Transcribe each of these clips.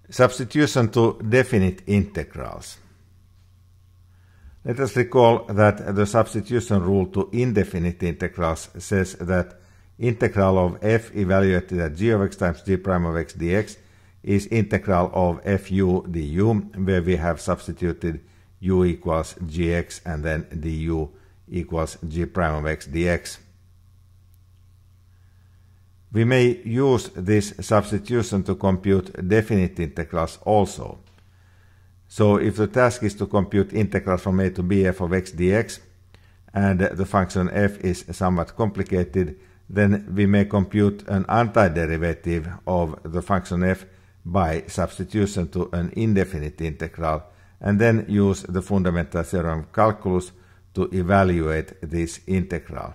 Substitution to definite integrals. Let us recall that the substitution rule to indefinite integrals says that integral of f evaluated at g of x times g prime of x dx is integral of fu du, where we have substituted u equals gx and then du equals g prime of x dx. We may use this substitution to compute definite integrals also. So if the task is to compute integral from a to b f of x dx, and the function f is somewhat complicated, then we may compute an antiderivative of the function f by substitution to an indefinite integral, and then use the fundamental theorem of calculus to evaluate this integral.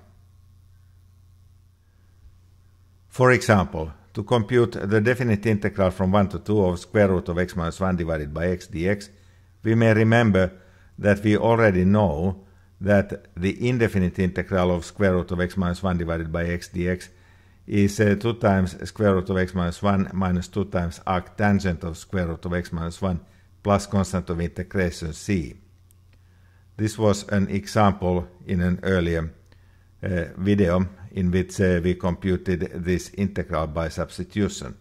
For example, to compute the definite integral from 1 to 2 of square root of x minus 1 divided by x dx, we may remember that we already know that the indefinite integral of square root of x minus 1 divided by x dx is 2 times square root of x minus 1 minus 2 times arctangent of square root of x minus 1 plus constant of integration c. This was an example in an earlier video in which we computed this integral by substitution.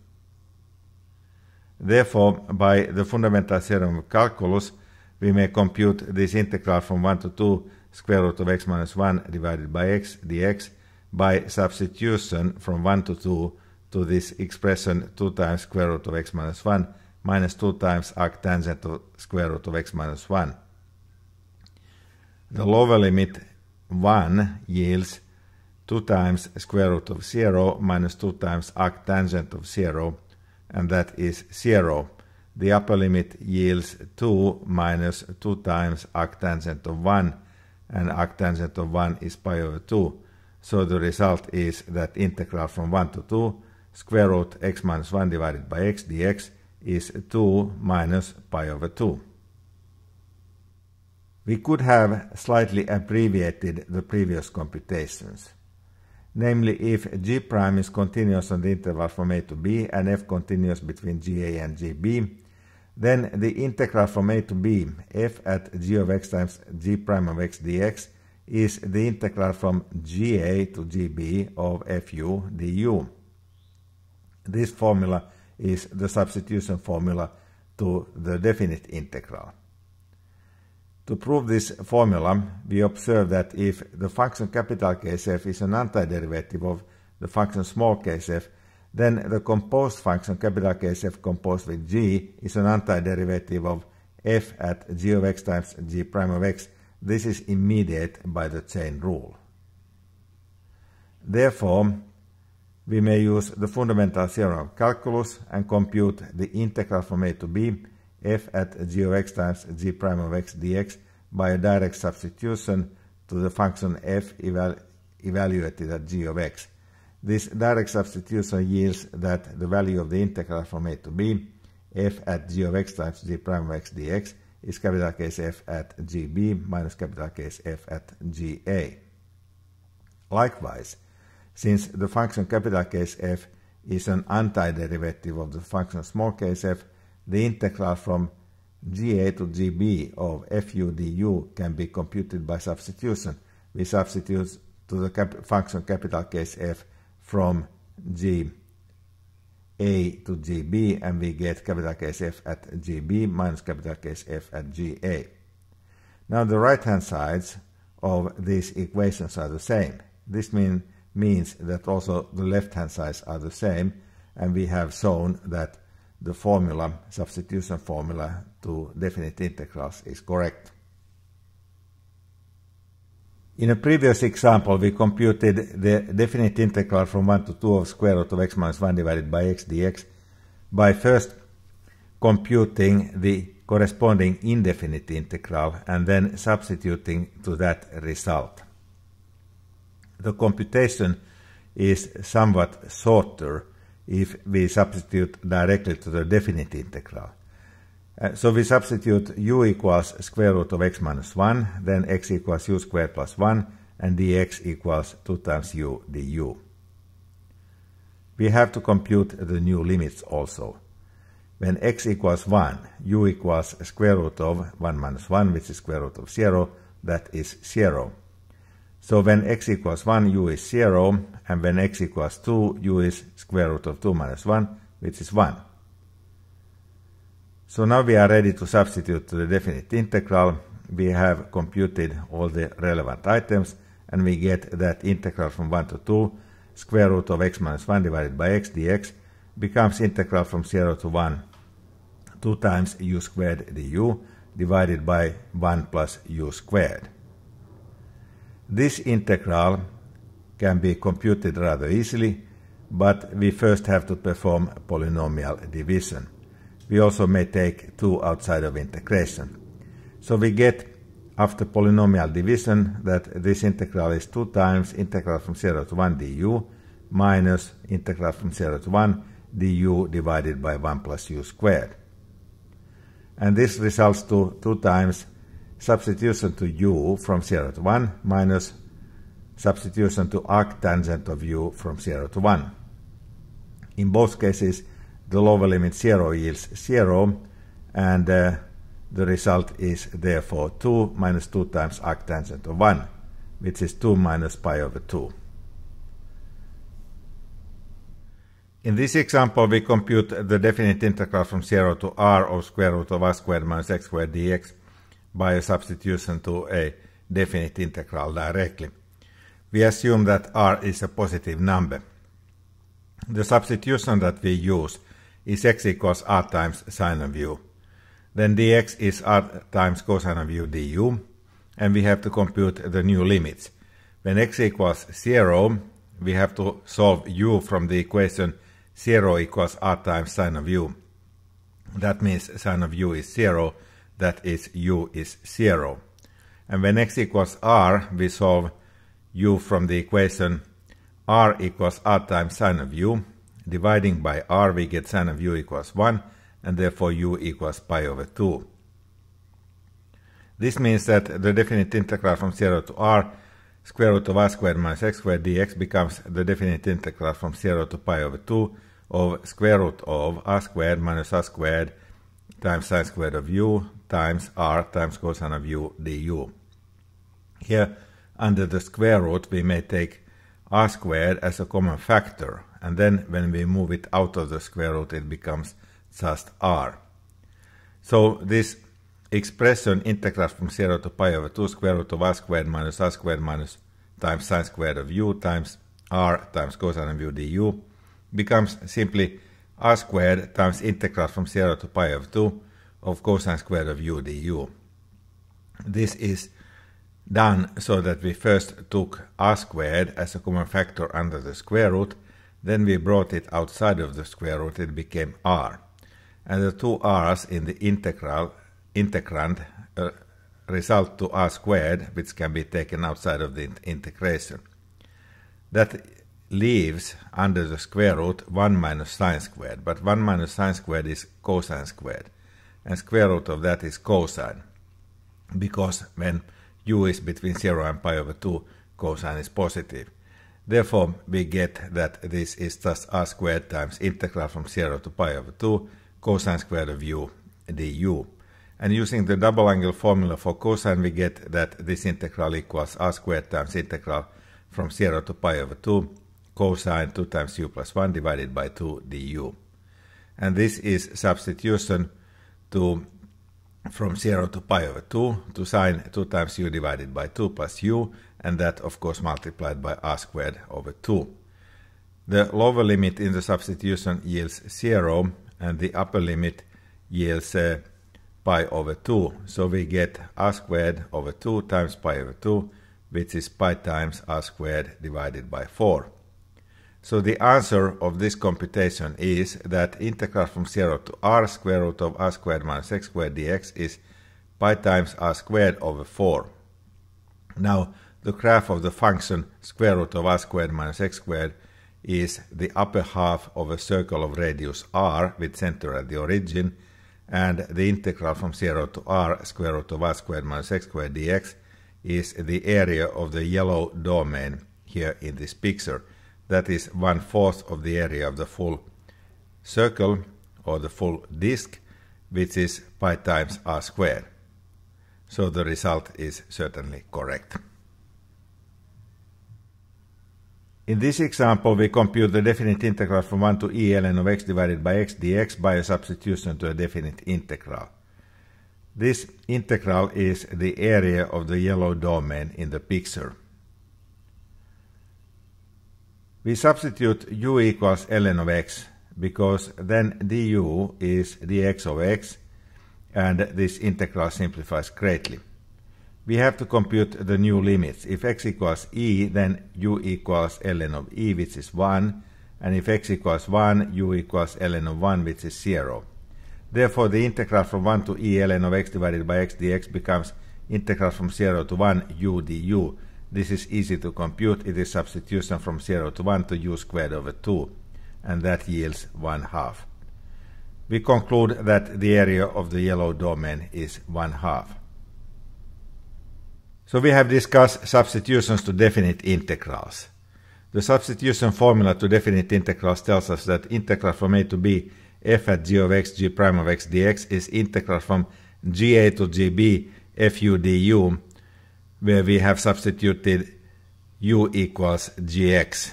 Therefore, by the fundamental theorem of calculus, we may compute this integral from 1 to 2 square root of x minus 1 divided by x dx by substitution from 1 to 2 to this expression 2 times square root of x minus 1 minus 2 times arctangent of square root of x minus 1. The lower limit 1 yields 2 times square root of 0 minus 2 times arctangent of 0, and that is 0. The upper limit yields 2 minus 2 times arctangent of 1, and arctangent of 1 is pi over 2. So the result is that integral from 1 to 2 square root x minus 1 divided by x dx is 2 minus pi over 2. We could have slightly abbreviated the previous computations. Namely, if g prime is continuous on the interval from a to b and f continuous between ga and gb, then the integral from a to b, f at g of x times g prime of x dx, is the integral from ga to gb of fu du. This formula is the substitution formula to the definite integral. To prove this formula, we observe that if the function capital Case f is an antiderivative of the function small case f, then the composed function capital Case f composed with g is an antiderivative of f at g of x times g prime of x. This is immediate by the chain rule. Therefore, we may use the fundamental theorem of calculus and compute the integral from a to b f at g of x times g prime of x dx by a direct substitution to the function f evaluated at g of x. This direct substitution yields that the value of the integral from a to b f at g of x times g prime of x dx is capital Case f at gb minus capital Case f at ga. Likewise, since the function capital Case f is an antiderivative of the function small case f, the integral from ga to gb of fu du can be computed by substitution. We substitute to the function capital Case f from ga to gb, and we get capital Case f at gb minus capital Case f at ga. Now the right-hand sides of these equations are the same. This means that also the left-hand sides are the same, and we have shown that the formula, substitution formula to definite integrals, is correct. In a previous example, we computed the definite integral from 1 to 2 of square root of x minus 1 divided by x dx by first computing the corresponding indefinite integral and then substituting to that result. The computation is somewhat shorter if we substitute directly to the definite integral. So we substitute u equals square root of x minus 1, then x equals u squared plus 1, and dx equals 2 times u du. We have to compute the new limits also. when x equals 1, u equals square root of 1 minus 1, which is square root of 0, that is 0. So when x equals 1, u is 0, and when x equals 2, u is square root of 2 minus 1, which is 1. So now we are ready to substitute to the definite integral. We have computed all the relevant items, and we get that integral from 1 to 2, square root of x minus 1 divided by x dx, becomes integral from 0 to 1, 2 times u squared du, divided by 1 plus u squared. This integral can be computed rather easily, but we first have to perform polynomial division. We also may take 2 outside of integration. So we get, after polynomial division, that this integral is 2 times integral from 0 to 1 du minus integral from 0 to 1 du divided by 1 plus u squared. And this results to 2 times substitution to u from 0 to 1 minus substitution to arctangent of u from 0 to 1. In both cases, the lower limit 0 yields 0, and the result is therefore 2 minus 2 times arctangent of 1, which is 2 minus pi over 2. In this example, we compute the definite integral from 0 to r of square root of r squared minus x squared dx by a substitution to a definite integral directly. We assume that r is a positive number. The substitution that we use is x equals r times sine of u. Then dx is r times cosine of u du, and we have to compute the new limits. When x equals 0, we have to solve u from the equation 0 equals r times sine of u. That means sine of u is 0, that is u is 0. And when x equals r, we solve u from the equation r equals r times sine of u. Dividing by r, we get sine of u equals 1, and therefore u equals pi over 2. This means that the definite integral from 0 to r, square root of r squared minus x squared dx, becomes the definite integral from 0 to pi over 2 of square root of r squared minus r squared times sine squared of u times r times cosine of u du. Here, under the square root, we may take r squared as a common factor, and then when we move it out of the square root, it becomes just r. So this expression integral from 0 to pi over 2 square root of r squared minus times sine squared of u times r times cosine of u du becomes simply r squared times integral from 0 to pi over 2 of cosine squared of u du. This is done so that we first took r squared as a common factor under the square root, then we brought it outside of the square root, it became r. And the two r's in the integrand result to r squared, which can be taken outside of the integration. That leaves under the square root 1 minus sine squared, but 1 minus sine squared is cosine squared, and square root of that is cosine, because when u is between 0 and pi over 2, cosine is positive. Therefore, we get that this is just r squared times integral from 0 to pi over 2 cosine squared of u du. And using the double angle formula for cosine, we get that this integral equals r squared times integral from 0 to pi over 2 cosine 2 times u plus 1 divided by 2 du. And this is substitution to from 0 to pi over 2 to sine 2 times u divided by 2 plus u, and that of course multiplied by r squared over 2. The lower limit in the substitution yields 0, and the upper limit yields pi over 2. So we get r squared over 2 times pi over 2, which is pi times r squared divided by 4. So the answer of this computation is that integral from 0 to r square root of r squared minus x squared dx is pi times r squared over 4. Now, the graph of the function square root of r squared minus x squared is the upper half of a circle of radius r with center at the origin, and the integral from 0 to r square root of r squared minus x squared dx is the area of the yellow domain here in this picture. That is 1/4 of the area of the full circle, or the full disk, which is pi times r squared. So the result is certainly correct. In this example, we compute the definite integral from 1 to e ln of x divided by x dx by a substitution to a definite integral. This integral is the area of the yellow domain in the picture. We substitute u equals ln of x because then du is dx of x, and this integral simplifies greatly. We have to compute the new limits. If x equals e, then u equals ln of e, which is 1, and if x equals 1, u equals ln of 1, which is 0. Therefore, the integral from 1 to e ln of x divided by x dx becomes integral from 0 to 1 u du. This is easy to compute. It is substitution from 0 to 1 to u squared over 2, and that yields 1/2. We conclude that the area of the yellow domain is 1/2. So we have discussed substitutions to definite integrals. The substitution formula to definite integrals tells us that integral from a to b f at g of x g prime of x dx is integral from ga to gb fu du, where we have substituted u equals gx.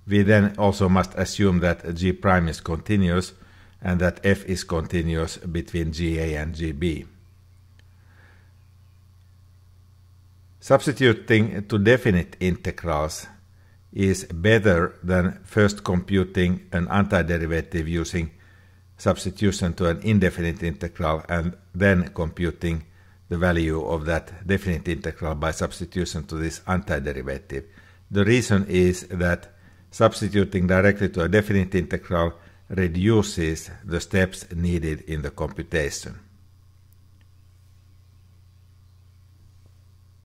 We then also must assume that g prime is continuous and that f is continuous between ga and gb. Substituting to definite integrals is better than first computing an antiderivative using substitution to an indefinite integral and then computing the value of that definite integral by substitution to this antiderivative. The reason is that substituting directly to a definite integral reduces the steps needed in the computation.